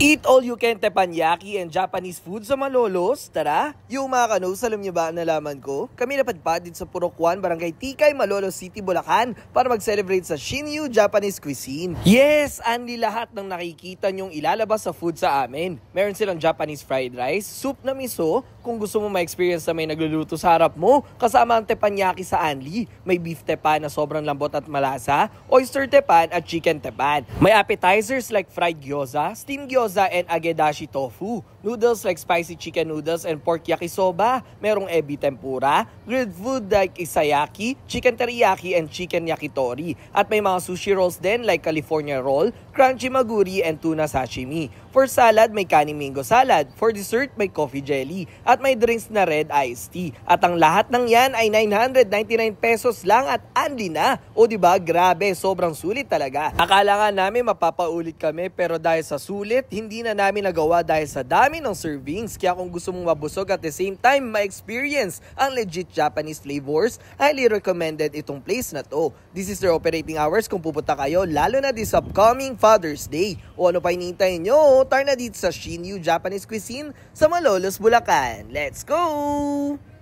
Eat all you can teppanyaki and Japanese food sa Malolos, tara! Yung mga kanos, alam niyo ba ang nalaman ko? Kami napadpad dito sa Purok 1, Barangay Tikay, Malolos City, Bulacan para mag-celebrate sa Shinyu Japanese Cuisine. Yes! Anli lahat ng nakikita nyong ilalabas sa food sa amin. Meron silang Japanese fried rice, soup na miso, kung gusto mo ma-experience na may nagluluto sa harap mo, kasama ang teppanyaki sa Anli. May beef teppan na sobrang lambot at malasa, oyster teppan at chicken teppan. May appetizers like fried gyoza, steamed gyoza and agedashi tofu, noodles like spicy chicken noodles and pork yakisoba, merong ebi tempura, grilled food like isayaki, chicken teriyaki and chicken yakitori, at may mga sushi rolls din like California roll, crunchy maguri and tuna sashimi. For salad, may kaning mango salad. For dessert, may coffee jelly. At may drinks na red iced tea. At ang lahat ng yan ay 999 pesos lang at andi na. O diba, grabe, sobrang sulit talaga. Akala nga namin mapapaulit kami pero dahil sa sulit, hindi na namin nagawa dahil sa dami ng servings. Kaya kung gusto mong mabusog at the same time ma-experience ang legit Japanese flavors, highly recommended itong place na to. This is their operating hours kung pupunta kayo, lalo na this upcoming Father's Day. O ano pa hinihintay nyo? Tara na dito sa Shinyu Japanese Cuisine sa Malolos, Bulacan. Let's go!